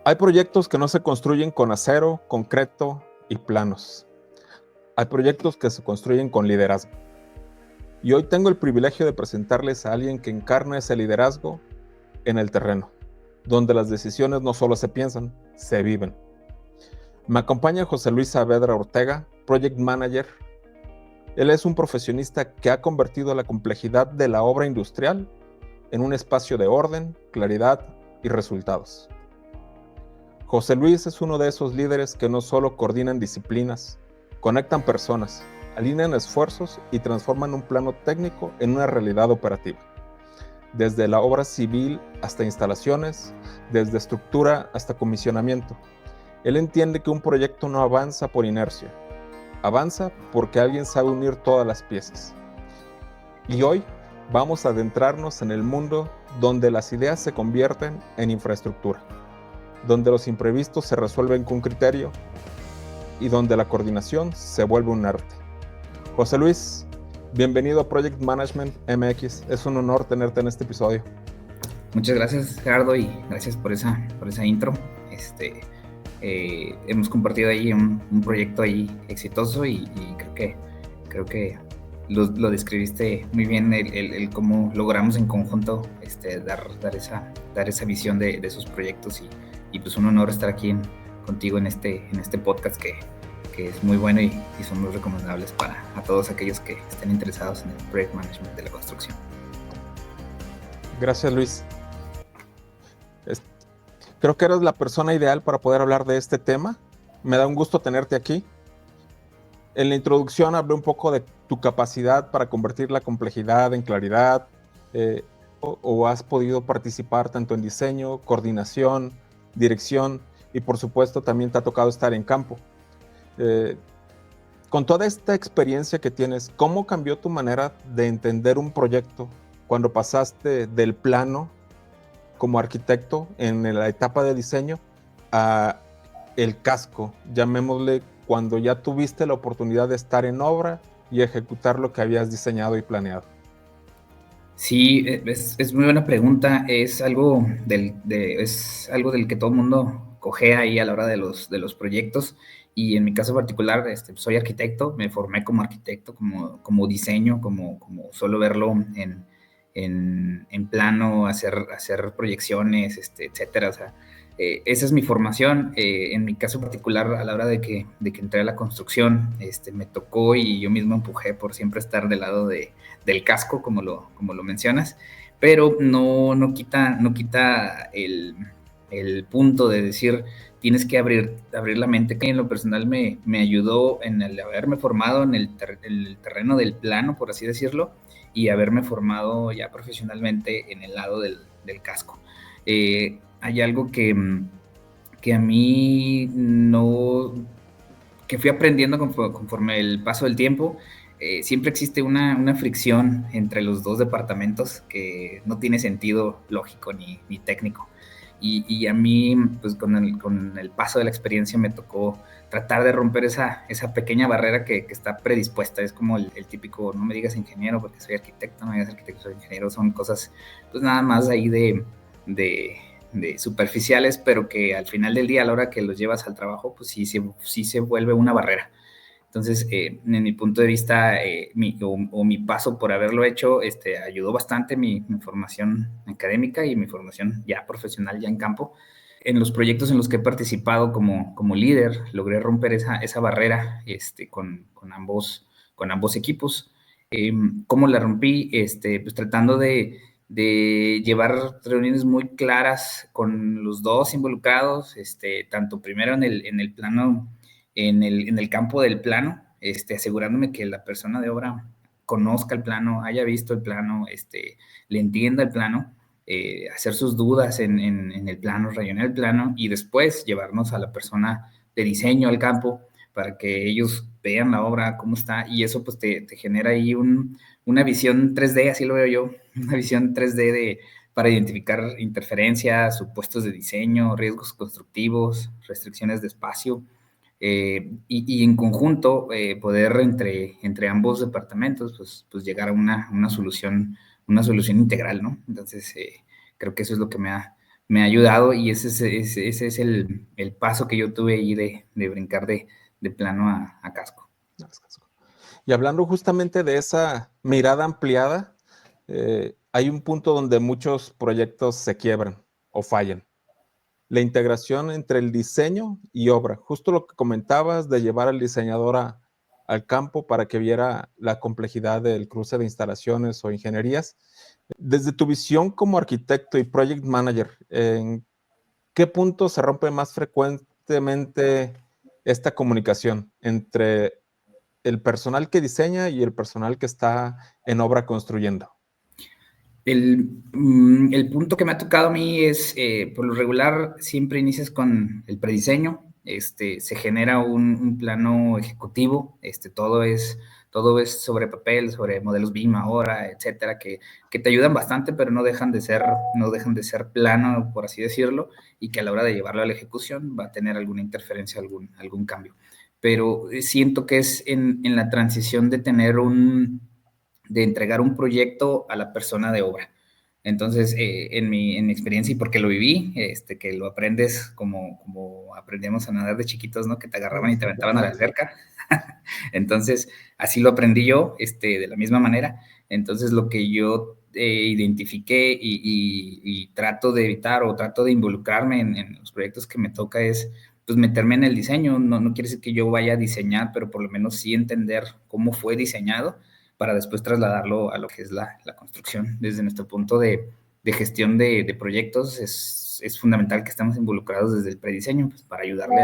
Hay proyectos que no se construyen con acero, concreto y planos. Hay proyectos que se construyen con liderazgo. Y hoy tengo el privilegio de presentarles a alguien que encarna ese liderazgo en el terreno, donde las decisiones no solo se piensan, se viven. Me acompaña José Luis Saavedra Ortega, Project Manager. Él es un profesionista que ha convertido la complejidad de la obra industrial en un espacio de orden, claridad y resultados. José Luis es uno de esos líderes que no solo coordinan disciplinas, conectan personas, alinean esfuerzos y transforman un plano técnico en una realidad operativa. Desde la obra civil hasta instalaciones, desde estructura hasta comisionamiento. Él entiende que un proyecto no avanza por inercia, avanza porque alguien sabe unir todas las piezas. Y hoy vamos a adentrarnos en el mundo donde las ideas se convierten en infraestructura, donde los imprevistos se resuelven con criterio y donde la coordinación se vuelve un arte. José Luis, bienvenido a Project Management MX. Es un honor tenerte en este episodio. Muchas gracias, Gerardo, y gracias por esa intro. Hemos compartido ahí un proyecto ahí exitoso y creo que lo describiste muy bien, el cómo logramos en conjunto dar esa visión de esos proyectos y pues un honor estar aquí contigo en este podcast que es muy bueno y son muy recomendables para a todos aquellos que estén interesados en el Project Management de la construcción. Gracias, Luis. Creo que eres la persona ideal para poder hablar de este tema. Me da un gusto tenerte aquí. En la introducción hablé un poco de tu capacidad para convertir la complejidad en claridad, o has podido participar tanto en diseño, coordinación, dirección y por supuesto también te ha tocado estar en campo. Con toda esta experiencia que tienes, ¿cómo cambió tu manera de entender un proyecto cuando pasaste del plano como arquitecto en la etapa de diseño a el casco, llamémosle, cuando ya tuviste la oportunidad de estar en obra y ejecutar lo que habías diseñado y planeado? Sí, es muy buena pregunta. Es algo del que todo el mundo cojea ahí a la hora de los proyectos. Y en mi caso particular, soy arquitecto, me formé como arquitecto, como diseño, como solo verlo en plano, hacer proyecciones, etcétera. O sea, esa es mi formación. En mi caso particular, a la hora de que entré a la construcción, me tocó y yo mismo empujé por siempre estar del lado del casco, como lo mencionas, pero no quita el punto de decir, tienes que abrir la mente, que en lo personal me ayudó en el haberme formado en el terreno del plano, por así decirlo, y haberme formado ya profesionalmente en el lado del casco. Hay algo que a mí no, que fui aprendiendo conforme el paso del tiempo. Siempre existe una fricción entre los dos departamentos que no tiene sentido lógico ni técnico. Y a mí, pues con el paso de la experiencia me tocó tratar de romper esa pequeña barrera que está predispuesta. Es como el típico, no me digas ingeniero porque soy arquitecto, no me digas arquitecto, soy ingeniero. Son cosas pues nada más ahí de superficiales, pero que al final del día, a la hora que los llevas al trabajo, pues sí se vuelve una barrera. Entonces, en mi punto de vista, mi paso por haberlo hecho, ayudó bastante mi formación académica y mi formación ya profesional, ya en campo. En los proyectos en los que he participado como líder, logré romper esa barrera con ambos equipos. ¿Cómo la rompí? Pues tratando de llevar reuniones muy claras con los dos involucrados, tanto primero en el plano, en el campo del plano, asegurándome que la persona de obra conozca el plano, haya visto el plano, le entienda el plano, hacer sus dudas en el plano, rellenar el plano y después llevarnos a la persona de diseño al campo para que ellos vean la obra, cómo está, y eso pues te genera ahí una visión 3D, así lo veo yo, una visión 3D para identificar interferencias, supuestos de diseño, riesgos constructivos, restricciones de espacio, y en conjunto poder entre ambos departamentos pues llegar a una solución integral, ¿no? Entonces creo que eso es lo que me ha me ha ayudado y ese es el paso que yo tuve ahí de brincar de plano a casco. Y hablando justamente de esa mirada ampliada, hay un punto donde muchos proyectos se quiebran o fallan. La integración entre el diseño y obra. Justo lo que comentabas de llevar al diseñador al campo para que viera la complejidad del cruce de instalaciones o ingenierías. Desde tu visión como arquitecto y project manager, ¿en qué punto se rompe más frecuentemente esta comunicación entre el personal que diseña y el personal que está en obra construyendo? El punto que me ha tocado a mí es, por lo regular, siempre inicias con el prediseño, se genera un plano ejecutivo, todo es sobre papel, sobre modelos BIM ahora, etcétera, que te ayudan bastante, pero no dejan de ser plano, por así decirlo, y que a la hora de llevarlo a la ejecución va a tener alguna interferencia, algún cambio. Pero siento que es en la transición de entregar un proyecto a la persona de obra. Entonces, en mi experiencia y porque lo viví, que lo aprendes como aprendemos a nadar de chiquitos, ¿no? Que te agarraban y te aventaban a la alberca. Entonces, así lo aprendí yo, de la misma manera. Entonces, lo que yo identifiqué y trato de evitar o trato de involucrarme en los proyectos que me toca es, pues, meterme en el diseño. No quiere decir que yo vaya a diseñar, pero por lo menos sí entender cómo fue diseñado para después trasladarlo a lo que es la construcción. Desde nuestro punto de gestión de proyectos es fundamental que estemos involucrados desde el prediseño, pues, para ayudarle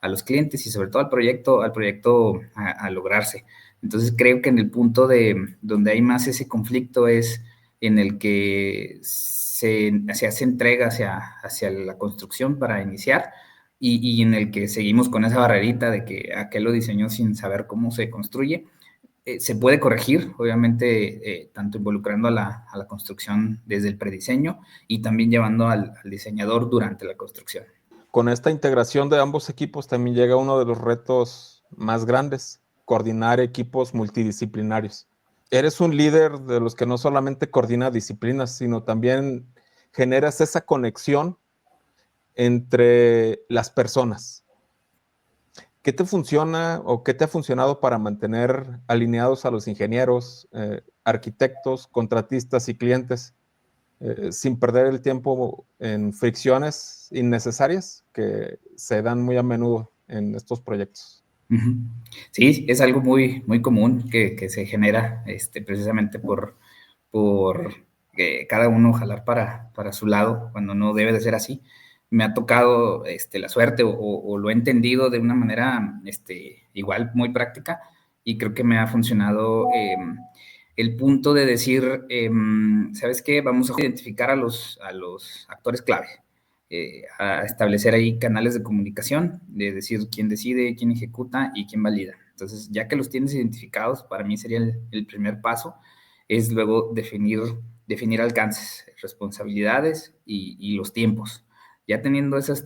a los clientes y sobre todo al proyecto a lograrse. Entonces creo que en el punto de donde hay más ese conflicto es en el que se hace entrega hacia la construcción para iniciar y en el que seguimos con esa barrerita de que aquel lo diseñó sin saber cómo se construye. Se puede corregir, obviamente, tanto involucrando a la construcción desde el prediseño y también llevando al diseñador durante la construcción. Con esta integración de ambos equipos también llega uno de los retos más grandes, coordinar equipos multidisciplinarios. Eres un líder de los que no solamente coordina disciplinas, sino también generas esa conexión entre las personas. ¿Qué te funciona o qué te ha funcionado para mantener alineados a los ingenieros, arquitectos, contratistas y clientes sin perder el tiempo en fricciones innecesarias que se dan muy a menudo en estos proyectos? Sí, es algo muy, muy común que se genera precisamente por cada uno jalar para su lado cuando no debe de ser así. Me ha tocado la suerte o lo he entendido de una manera igual muy práctica y creo que me ha funcionado el punto de decir, ¿sabes qué? Vamos a identificar a los actores clave, a establecer ahí canales de comunicación, de decir quién decide, quién ejecuta y quién valida. Entonces, ya que los tienes identificados, para mí sería el primer paso, es luego definir alcances, responsabilidades y los tiempos. Ya teniendo esas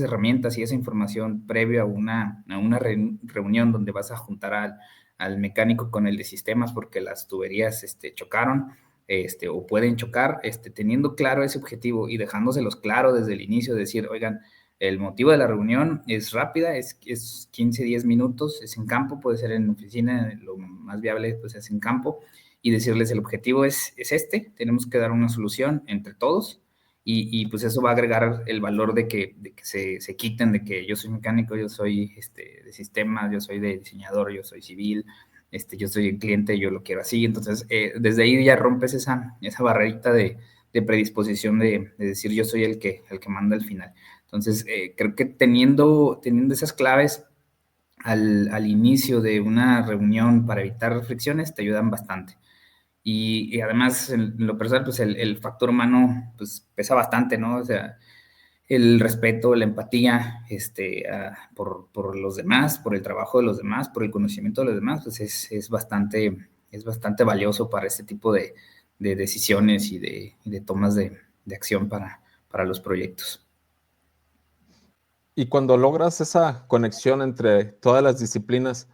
herramientas y esa información previo a una reunión donde vas a juntar al mecánico con el de sistemas porque las tuberías chocaron, o pueden chocar, teniendo claro ese objetivo y dejándoselos claro desde el inicio, decir, oigan, el motivo de la reunión es rápida, es 15, 10 minutos, es en campo, puede ser en oficina, lo más viable pues es en campo, y decirles el objetivo es tenemos que dar una solución entre todos, y pues eso va a agregar el valor de que se quiten de que yo soy mecánico, yo soy de sistemas, yo soy de diseñador, yo soy civil, yo soy el cliente, yo lo quiero así. Entonces, desde ahí ya rompes esa barrerita de predisposición de decir yo soy el que manda al final. Entonces, creo que teniendo esas claves al inicio de una reunión para evitar fricciones te ayudan bastante. Y además, en lo personal, pues el factor humano pues pesa bastante, ¿no? O sea, el respeto, la empatía por los demás, por el trabajo de los demás, por el conocimiento de los demás, pues es bastante valioso para este tipo de decisiones y de tomas de acción para los proyectos. Y cuando logras esa conexión entre todas las disciplinas,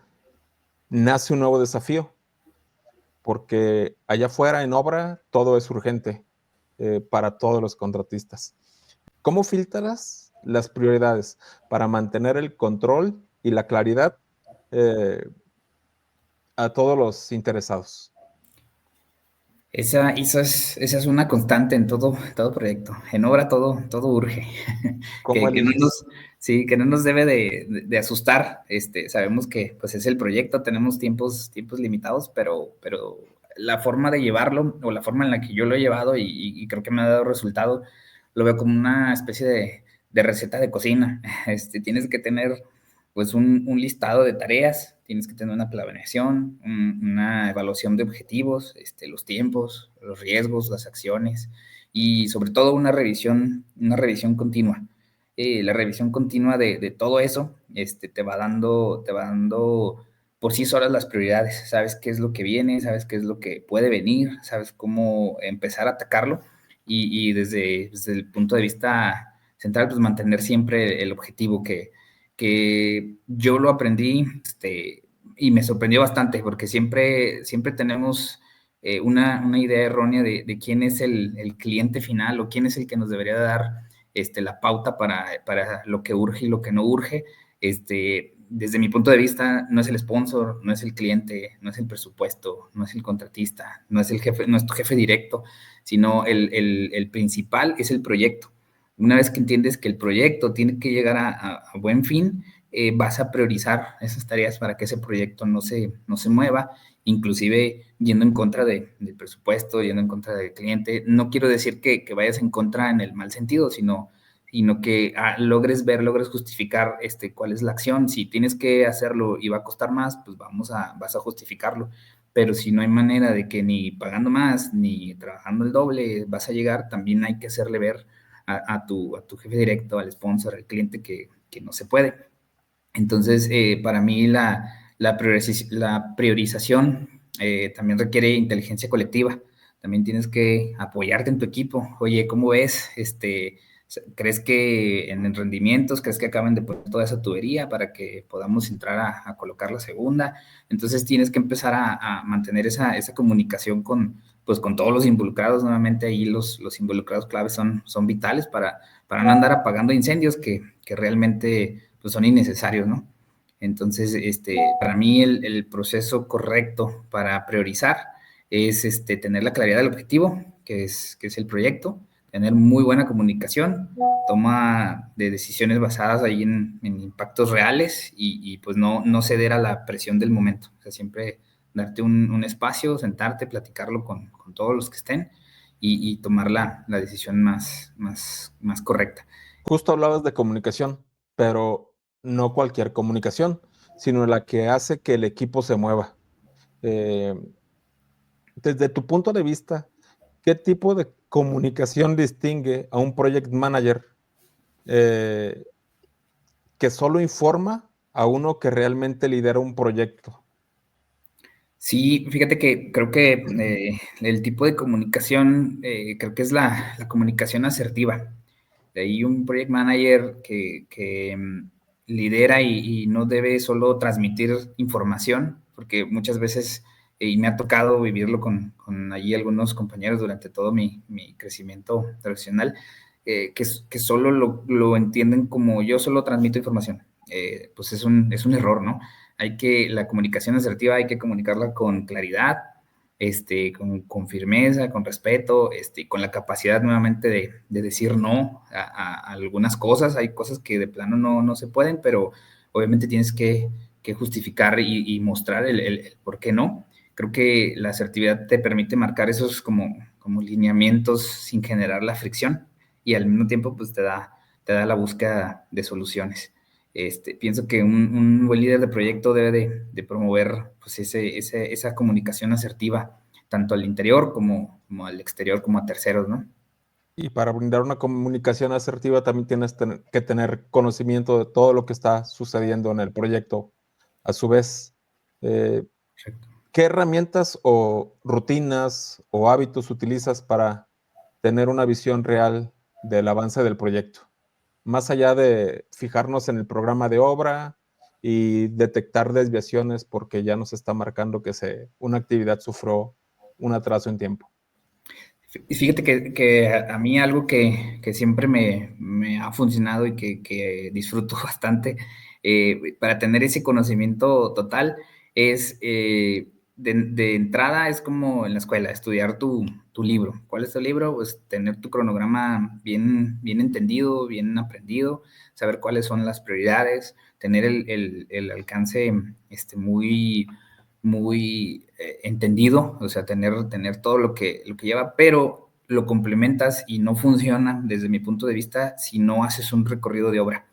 nace un nuevo desafío, porque allá afuera en obra todo es urgente para todos los contratistas. ¿Cómo filtras las prioridades para mantener el control y la claridad a todos los interesados? Esa es una constante en todo proyecto. En obra todo urge. ¿Cómo Que no eliges? nos, sí, que no nos debe de asustar. Sabemos que pues es el proyecto, tenemos tiempos limitados, pero la forma de llevarlo o la forma en la que yo lo he llevado y creo que me ha dado resultado, lo veo como una especie de receta de cocina. Tienes que tener pues un listado de tareas, tienes que tener una planeación, una evaluación de objetivos, los tiempos, los riesgos, las acciones y sobre todo una revisión continua. La revisión continua de todo eso te va dando por sí solas las prioridades. Sabes qué es lo que viene, sabes qué es lo que puede venir, sabes cómo empezar a atacarlo y desde el punto de vista central, pues mantener siempre el objetivo que yo lo aprendí y me sorprendió bastante porque siempre tenemos una idea errónea de quién es el cliente final o quién es el que nos debería dar la pauta para lo que urge y lo que no urge. Desde mi punto de vista, no es el sponsor, no es el cliente, no es el presupuesto, no es el contratista, no es el jefe, no es tu jefe directo, sino el principal es el proyecto. Una vez que entiendes que el proyecto tiene que llegar a buen fin, vas a priorizar esas tareas para que ese proyecto no se mueva, inclusive yendo en contra del presupuesto, yendo en contra del cliente. No quiero decir que vayas en contra en el mal sentido, sino que logres ver, logres justificar cuál es la acción. Si tienes que hacerlo y va a costar más, pues vas a justificarlo. Pero si no hay manera de que ni pagando más, ni trabajando el doble vas a llegar, también hay que hacerle ver a tu jefe directo, al sponsor, al cliente que no se puede. Entonces, para mí la priorización también requiere inteligencia colectiva. También tienes que apoyarte en tu equipo. Oye, ¿cómo ves? ¿Crees que en rendimientos, crees que acaben de poner toda esa tubería para que podamos entrar a colocar la segunda? Entonces tienes que empezar a mantener esa comunicación pues, con todos los involucrados. Nuevamente ahí los involucrados claves son vitales para no andar apagando incendios que realmente pues, son innecesarios, ¿no? Entonces, para mí el proceso correcto para priorizar es tener la claridad del objetivo, que es el proyecto, tener muy buena comunicación, toma de decisiones basadas ahí en impactos reales pues no ceder a la presión del momento. O sea, siempre darte un espacio, sentarte, platicarlo con todos los que estén y tomar la decisión más correcta. Justo hablabas de comunicación, pero no cualquier comunicación, sino la que hace que el equipo se mueva. Eh, Desde tu punto de vista, ¿qué tipo de comunicación distingue a un project manager eh, que solo informa a uno que realmente lidera un proyecto? Sí, fíjate que creo que el tipo de comunicación, creo que es la comunicación asertiva. De ahí un project manager que lidera y no debe solo transmitir información, porque muchas veces, y me ha tocado vivirlo con allí algunos compañeros durante todo mi crecimiento profesional, que solo lo entienden como yo solo transmito información. Pues es un error, ¿no? La comunicación asertiva hay que comunicarla con claridad, con firmeza, con respeto, con la capacidad nuevamente de decir no a algunas cosas. Hay cosas que de plano no se pueden, pero obviamente tienes que justificar y mostrar el por qué no. Creo que la asertividad te permite marcar esos como lineamientos sin generar la fricción y al mismo tiempo pues te da la búsqueda de soluciones. Pienso que un buen líder de proyecto debe de promover pues, esa comunicación asertiva, tanto al interior como al exterior, como a terceros, ¿no? Y para brindar una comunicación asertiva también tienes que tener conocimiento de todo lo que está sucediendo en el proyecto. A su vez, eh, ¿qué herramientas o rutinas o hábitos utilizas para tener una visión real del avance del proyecto? Más allá de fijarnos en el programa de obra y detectar desviaciones porque ya nos está marcando que una actividad sufrió un atraso en tiempo. Fíjate que a mí algo que siempre me ha funcionado y que disfruto bastante para tener ese conocimiento total es, de entrada, es como en la escuela, estudiar tu libro. ¿Cuál es tu libro? Pues tener tu cronograma bien entendido, bien aprendido, saber cuáles son las prioridades, tener el alcance muy entendido, o sea, tener todo lo que lleva, pero lo complementas y no funciona desde mi punto de vista si no haces un recorrido de obra.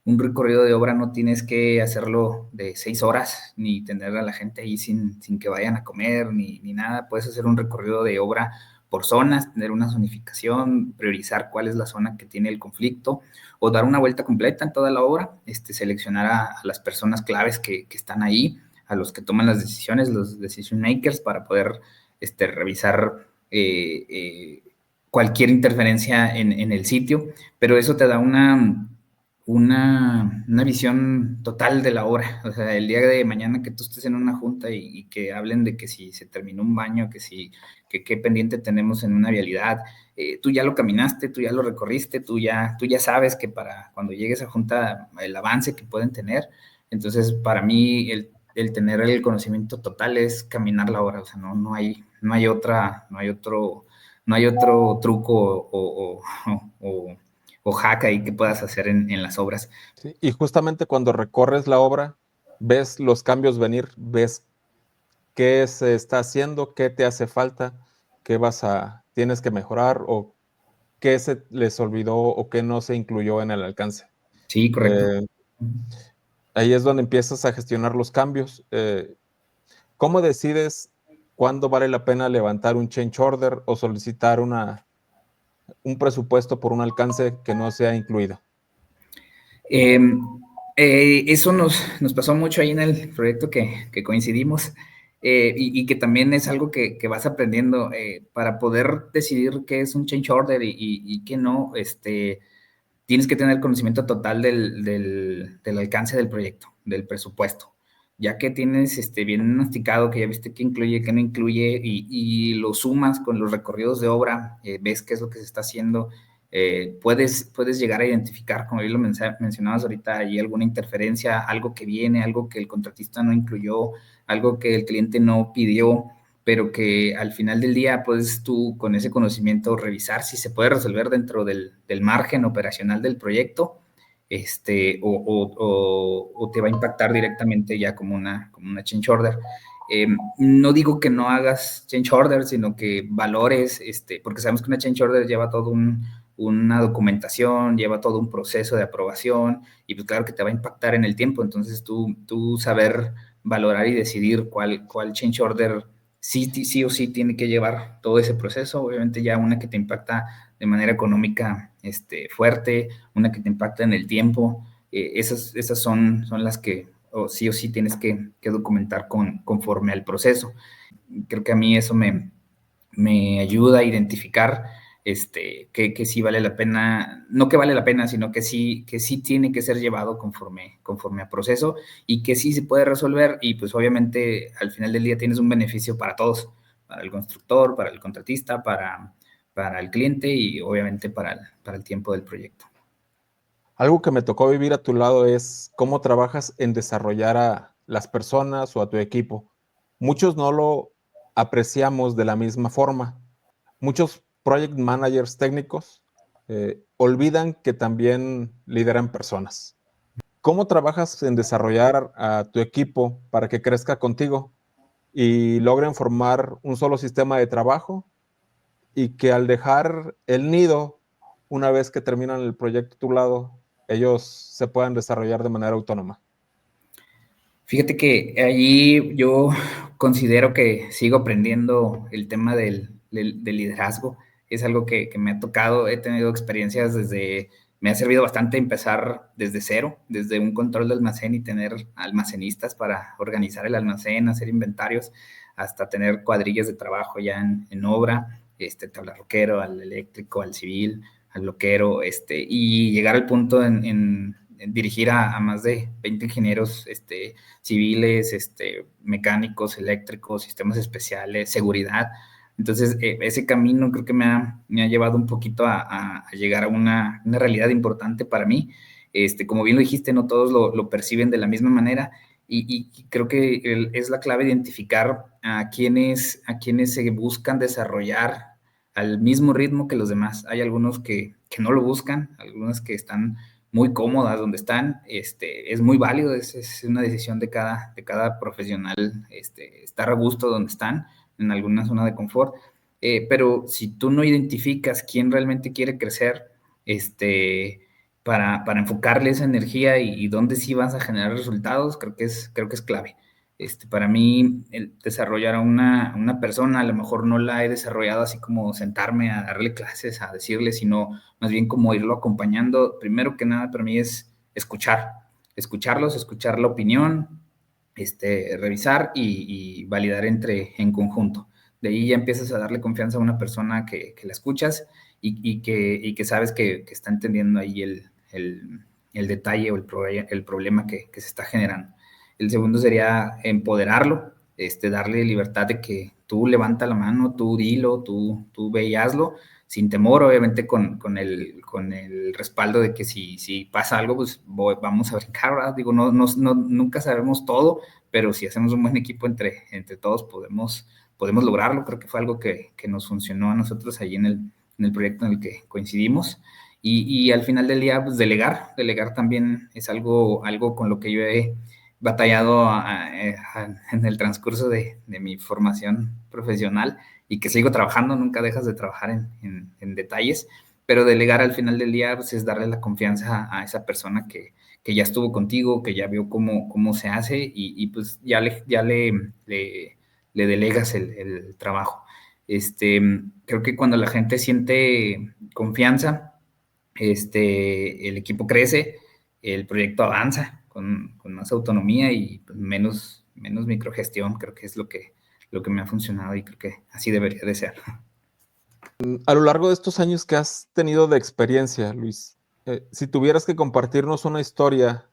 Un recorrido de obra no tienes que hacerlo de 6 horas, ni tener a la gente ahí sin que vayan a comer, ni nada. Puedes hacer un recorrido de obra por zonas, tener una zonificación, priorizar cuál es la zona que tiene el conflicto, o dar una vuelta completa en toda la obra, seleccionar a las personas claves que están ahí, a los que toman las decisiones, los decision makers, para poder revisar cualquier interferencia en el sitio, pero eso te da una visión total de la obra. O sea, el día de mañana que tú estés en una junta y que hablen de que si se terminó un baño, que qué pendiente tenemos en una vialidad, tú ya lo caminaste, tú ya lo recorriste, tú ya sabes que para cuando llegue esa junta el avance que pueden tener. Entonces, para mí, el tener el conocimiento total es caminar la obra. O sea, no hay otro truco o hack ahí que puedas hacer en las obras. ¿Sí? Y justamente cuando recorres la obra, ves los cambios venir, ves qué se está haciendo, qué te hace falta, tienes que mejorar o qué se les olvidó o qué no se incluyó en el alcance. Sí, correcto. Eh, Ahí es donde empiezas a gestionar los cambios. ¿Cómo decides cuándo vale la pena levantar un change order o solicitar un presupuesto por un alcance que no sea incluido? Eso nos pasó mucho ahí en el proyecto que coincidimos, y que también es algo que vas aprendiendo para poder decidir qué es un change order y qué no. Tienes que tener conocimiento total del alcance del proyecto, del presupuesto, ya que tienes bien masticado, que ya viste qué incluye, qué no incluye, y lo sumas con los recorridos de obra, ves qué es lo que se está haciendo. Puedes llegar a identificar, como bien lo mencionabas ahorita, hay alguna interferencia, algo que viene, algo que el contratista no incluyó, algo que el cliente no pidió, pero que al final del día puedes tú con ese conocimiento revisar si se puede resolver dentro del margen operacional del proyecto, o te va a impactar directamente ya como una change order. No digo que no hagas change order, sino que valores, porque sabemos que una change order lleva todo una documentación, lleva todo un proceso de aprobación, y pues claro que te va a impactar en el tiempo. Entonces tú saber valorar y decidir cuál change order sí o sí tiene que llevar todo ese proceso. Obviamente ya una que te impacta de manera económica fuerte, una que te impacta en el tiempo, esas son las que o sí tienes que documentar conforme al proceso. Creo que a mí eso me ayuda a identificar que sí vale la pena, no que vale la pena, sino que sí tiene que ser llevado conforme a proceso, y que sí se puede resolver, y pues obviamente al final del día tienes un beneficio para todos, para el constructor, para el contratista, para el cliente y obviamente para el tiempo del proyecto. Algo que me tocó vivir a tu lado es cómo trabajas en desarrollar a las personas o a tu equipo. Muchos no lo apreciamos de la misma forma. Muchos project managers técnicos olvidan que también lideran personas. ¿Cómo trabajas en desarrollar a tu equipo para que crezca contigo y logren formar un solo sistema de trabajo y que al dejar el nido, una vez que terminan el proyecto a tu lado, ellos se puedan desarrollar de manera autónoma? Fíjate que allí yo considero que sigo aprendiendo el tema del liderazgo. Es algo que me ha tocado, he tenido experiencias me ha servido bastante empezar desde cero, desde un control de almacén y tener almacenistas para organizar el almacén, hacer inventarios, hasta tener cuadrillas de trabajo ya en obra, tablarroquero, al eléctrico, al civil, al loquero, y llegar al punto en dirigir a más de 20 ingenieros civiles, mecánicos, eléctricos, sistemas especiales, seguridad. Entonces, ese camino creo que me ha llevado un poquito a llegar a una realidad importante para mí. Como bien lo dijiste, no todos lo perciben de la misma manera y creo que es la clave identificar a quienes se buscan desarrollar al mismo ritmo que los demás. Hay algunos que no lo buscan, algunos que están muy cómodas donde están. Es muy válido, es una decisión de cada profesional, estar a gusto donde están, en alguna zona de confort. Pero si tú no identificas quién realmente quiere crecer, para enfocarle esa energía y dónde sí vas a generar resultados, creo que es clave. Para mí, el desarrollar a una persona, a lo mejor no la he desarrollado así como sentarme a darle clases, a decirle, sino más bien como irlo acompañando. Primero que nada, para mí es escucharlos, escuchar la opinión, revisar y validar en conjunto. De ahí ya empiezas a darle confianza a una persona que la escuchas y que sabes que está entendiendo ahí el detalle o el problema que se está generando. El segundo sería empoderarlo, darle libertad de que tú levanta la mano, tú dilo, tú ve y hazlo, sin temor, obviamente con el respaldo de que si pasa algo, pues vamos a brincar, ¿verdad? Digo, nunca sabemos todo, pero si hacemos un buen equipo entre todos podemos lograrlo. Creo que fue algo que nos funcionó a nosotros allí en el proyecto en el que coincidimos. Y al final del día, pues delegar también es algo con lo que yo he batallado en el transcurso de mi formación profesional y que sigo trabajando. Nunca dejas de trabajar en detalles, pero delegar al final del día, pues, es darle la confianza a esa persona que ya estuvo contigo, que ya vio cómo se hace y pues ya le delegas el trabajo. Creo que cuando la gente siente confianza, el equipo crece, el proyecto avanza con más autonomía y pues, menos microgestión. Creo que es lo que me ha funcionado y creo que así debería de ser. A lo largo de estos años que has tenido de experiencia, Luis, si tuvieras que compartirnos una historia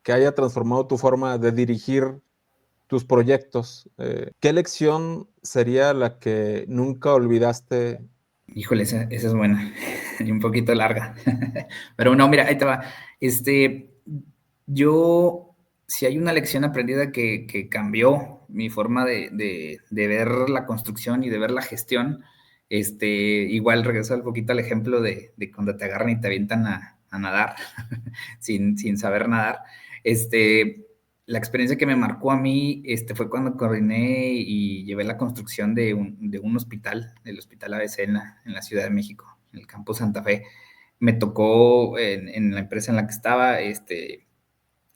que haya transformado tu forma de dirigir tus proyectos, ¿qué lección sería la que nunca olvidaste? Híjole, esa es buena y un poquito larga. Pero no, mira, ahí te va. Yo, si hay una lección aprendida que cambió mi forma de ver la construcción y de ver la gestión, igual regreso un poquito al ejemplo de cuando te agarran y te avientan a nadar sin saber nadar. La experiencia que me marcó a mí, fue cuando coordiné y llevé la construcción de un hospital, el Hospital ABC en la Ciudad de México, en el Campus Santa Fe. Me tocó en la empresa en la que estaba,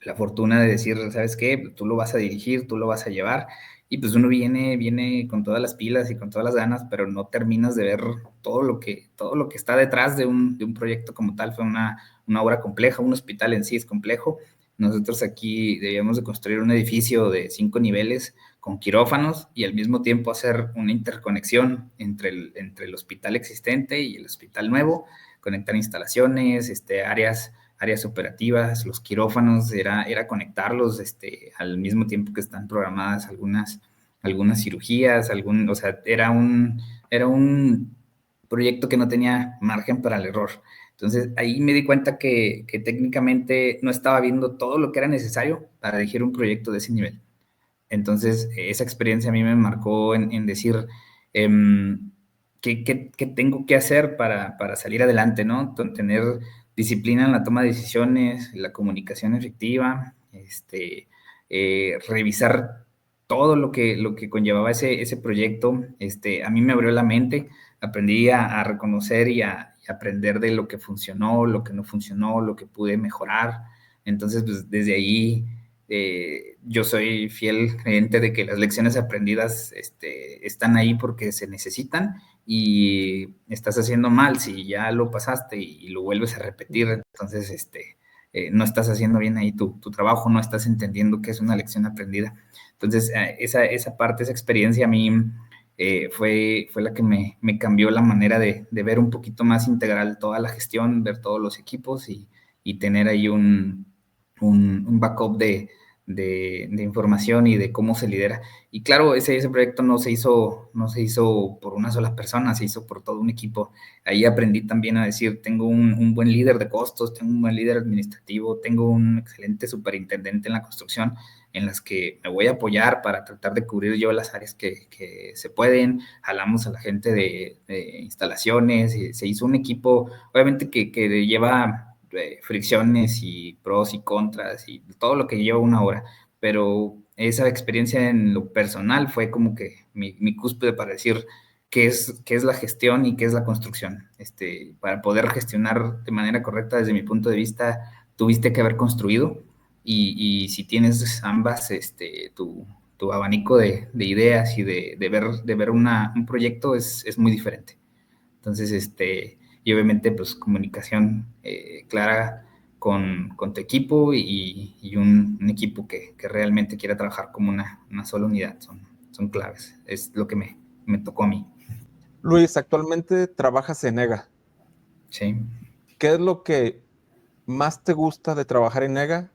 la fortuna de decir, ¿sabes qué? Tú lo vas a dirigir, tú lo vas a llevar, y pues uno viene con todas las pilas y con todas las ganas, pero no terminas de ver todo lo que está detrás de un proyecto como tal. Fue una obra compleja, un hospital en sí es complejo. Nosotros aquí debíamos de construir un edificio de 5 niveles con quirófanos y al mismo tiempo hacer una interconexión entre el hospital existente y el hospital nuevo, conectar instalaciones, áreas operativas, los quirófanos, era conectarlos, al mismo tiempo que están programadas algunas cirugías, o sea, era un proyecto que no tenía margen para el error. Entonces, ahí me di cuenta que técnicamente no estaba viendo todo lo que era necesario para dirigir un proyecto de ese nivel. Entonces, esa experiencia a mí me marcó en decir, ¿qué tengo que hacer para salir adelante, ¿no? Tener disciplina en la toma de decisiones, la comunicación efectiva, revisar todo lo que conllevaba ese proyecto. A mí me abrió la mente, aprendí a reconocer y aprender de lo que funcionó, lo que no funcionó, lo que pude mejorar. Entonces, pues desde ahí, yo soy fiel creyente de que las lecciones aprendidas, están ahí porque se necesitan y estás haciendo mal si ya lo pasaste y lo vuelves a repetir. Entonces, no estás haciendo bien ahí tu trabajo, no estás entendiendo que es una lección aprendida. Entonces, esa parte, esa experiencia a mí, fue la que me cambió la manera de ver un poquito más integral toda la gestión, ver todos los equipos y tener ahí un backup de información y de cómo se lidera. Y claro, ese proyecto no se hizo por una sola persona, se hizo por todo un equipo. Ahí aprendí también a decir, tengo un buen líder de costos, tengo un buen líder administrativo, tengo un excelente superintendente en la construcción, en las que me voy a apoyar para tratar de cubrir yo las áreas que se pueden. Jalamos a la gente de instalaciones, y se hizo un equipo, obviamente que lleva fricciones y pros y contras y todo lo que lleva una hora, pero esa experiencia en lo personal fue como que mi cúspide para decir qué es la gestión y qué es la construcción. Para poder gestionar de manera correcta desde mi punto de vista, tuviste que haber construido y si tienes ambas, tu abanico de ideas y de ver un proyecto es muy diferente. Entonces, y obviamente, pues comunicación clara con tu equipo y un equipo que realmente quiera trabajar como una sola unidad. Son claves. Es lo que me tocó a mí. Luis, actualmente trabajas en EGA. Sí. ¿Qué es lo que más te gusta de trabajar en EGA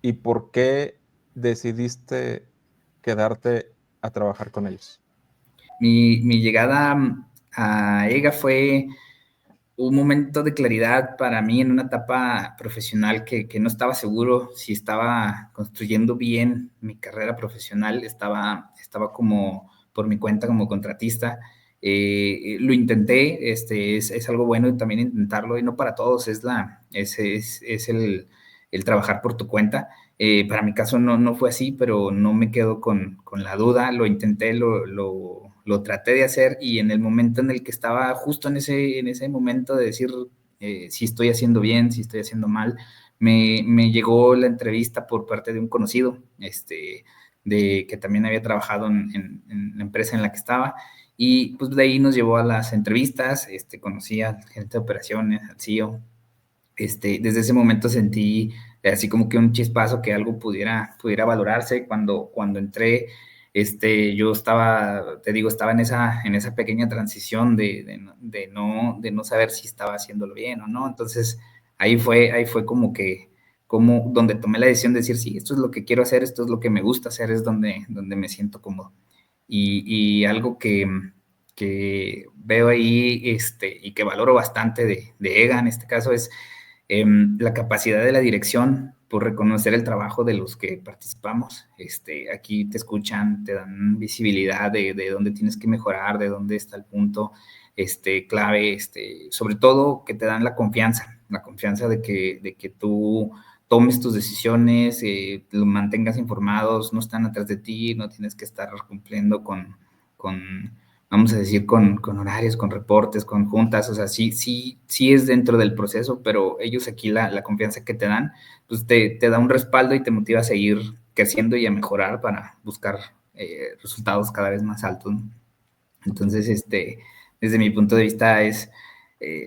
y por qué decidiste quedarte a trabajar con ellos? Mi llegada a EGA fue un momento de claridad para mí en una etapa profesional que no estaba seguro si estaba construyendo bien mi carrera profesional, estaba como por mi cuenta como contratista. Lo intenté, es algo bueno también intentarlo, y no para todos es el trabajar por tu cuenta. Para mi caso no fue así, pero no me quedo con la duda, lo intenté, lo traté de hacer, y en el momento en el que estaba justo en ese momento de decir si estoy haciendo bien, si estoy haciendo mal, me llegó la entrevista por parte de un conocido, de que también había trabajado en la empresa en la que estaba, y pues de ahí nos llevó a las entrevistas, conocí al gerente de operaciones, al CEO. Desde ese momento sentí así como que un chispazo que algo pudiera valorarse. Cuando entré, yo estaba, te digo, estaba en esa pequeña transición de no saber si estaba haciéndolo bien o no. Entonces, ahí fue como donde tomé la decisión de decir, sí, esto es lo que quiero hacer, esto es lo que me gusta hacer, es donde me siento cómodo. Y algo que veo ahí, y que valoro bastante de EGA en este caso es la capacidad de la dirección por reconocer el trabajo de los que participamos. Aquí te escuchan, te dan visibilidad de dónde tienes que mejorar, de dónde está el punto clave, sobre todo que te dan la confianza de que tú tomes tus decisiones, los mantengas informados, no están atrás de ti, no tienes que estar cumpliendo con vamos a decir, con horarios, con reportes, con juntas, o sea, sí es dentro del proceso, pero ellos aquí la confianza que te dan, pues te da un respaldo y te motiva a seguir creciendo y a mejorar para buscar resultados cada vez más altos, ¿no? Entonces, desde mi punto de vista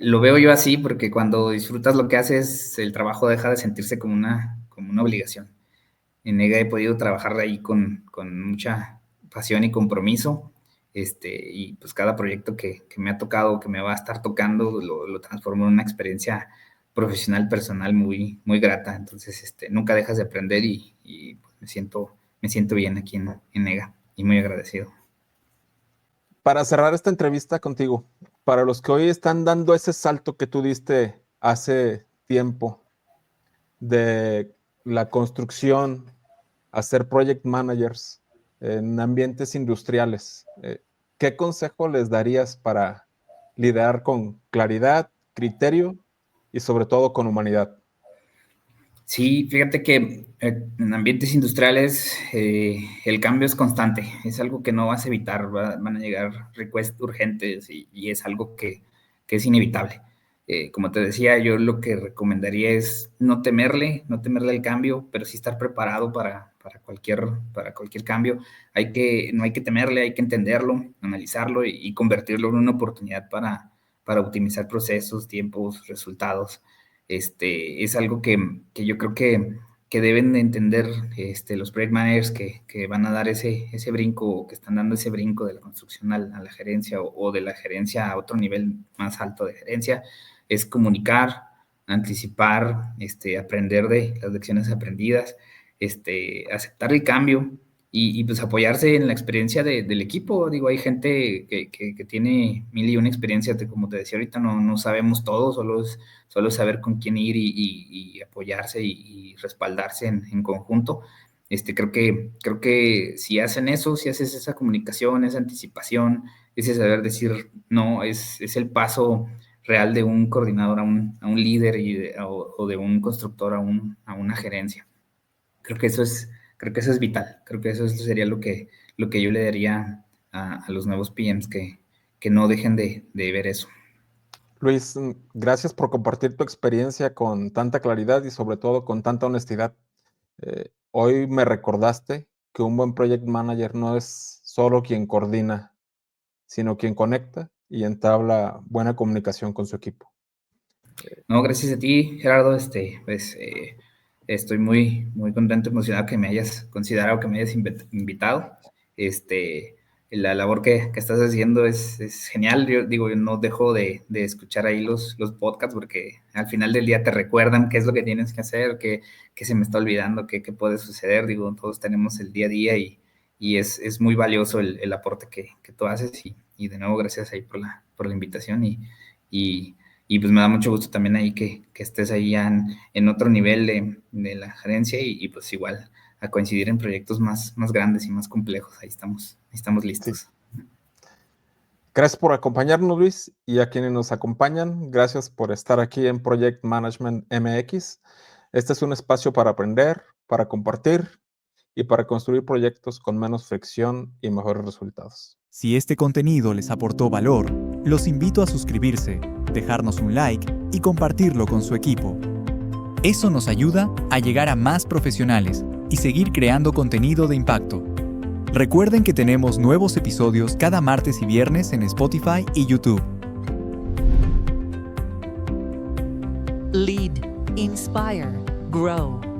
lo veo yo así, porque cuando disfrutas lo que haces, el trabajo deja de sentirse como una obligación. En EGA he podido trabajar ahí con mucha pasión y compromiso, y pues cada proyecto que me ha tocado, que me va a estar tocando, lo transformo en una experiencia profesional, personal muy grata. Entonces, nunca dejas de aprender y pues me siento bien aquí en EGA y muy agradecido. Para cerrar esta entrevista contigo, para los que hoy están dando ese salto que tú diste hace tiempo de la construcción a ser project managers en ambientes industriales, ¿qué consejo les darías para liderar con claridad, criterio y sobre todo con humanidad? Sí, fíjate que en ambientes industriales el cambio es constante, es algo que no vas a evitar, van a llegar requests urgentes y es algo que es inevitable. Como te decía, yo lo que recomendaría es no temerle al cambio, pero sí estar preparado para cualquier cambio. No hay que temerle, hay que entenderlo, analizarlo y convertirlo en una oportunidad para optimizar procesos, tiempos, resultados. Es algo que yo creo que deben de entender los project managers que van a dar ese brinco, que están dando ese brinco de la construcción a la gerencia o de la gerencia a otro nivel más alto de gerencia, es comunicar, anticipar, aprender de las lecciones aprendidas, aceptar el cambio y pues apoyarse en la experiencia del equipo. Digo, hay gente que tiene 1001 experiencias, como te decía ahorita, no sabemos todo, solo saber con quién ir y apoyarse y respaldarse en conjunto. Creo que si hacen eso, si haces esa comunicación, esa anticipación, ese saber decir no, es el paso real de un coordinador a un líder o de un constructor a una gerencia. Creo que eso es vital. Creo que eso sería lo que yo le daría a los nuevos PMs, que no dejen de ver eso. Luis, gracias por compartir tu experiencia con tanta claridad y sobre todo con tanta honestidad. Hoy me recordaste que un buen project manager no es solo quien coordina, sino quien conecta y entabla buena comunicación con su equipo. No, gracias a ti, Gerardo. Pues estoy muy, muy contento, emocionado que me hayas considerado, que me hayas invitado. La labor que estás haciendo es genial. Yo digo, yo no dejo de escuchar ahí los podcasts, porque al final del día te recuerdan qué es lo que tienes que hacer, qué se me está olvidando, qué puede suceder. Digo, todos tenemos el día a día y es muy valioso el aporte que tú haces. Y de nuevo, gracias ahí por la invitación y pues me da mucho gusto también ahí que estés ahí ya en otro nivel de la gerencia y pues igual a coincidir en proyectos más grandes y más complejos. Ahí estamos listos. Sí. Gracias por acompañarnos, Luis, y a quienes nos acompañan, gracias por estar aquí en Project Management MX. Este es un espacio para aprender, para compartir y para construir proyectos con menos fricción y mejores resultados. Si este contenido les aportó valor, los invito a suscribirse, dejarnos un like y compartirlo con su equipo. Eso nos ayuda a llegar a más profesionales y seguir creando contenido de impacto. Recuerden que tenemos nuevos episodios cada martes y viernes en Spotify y YouTube. Lead, inspire, grow.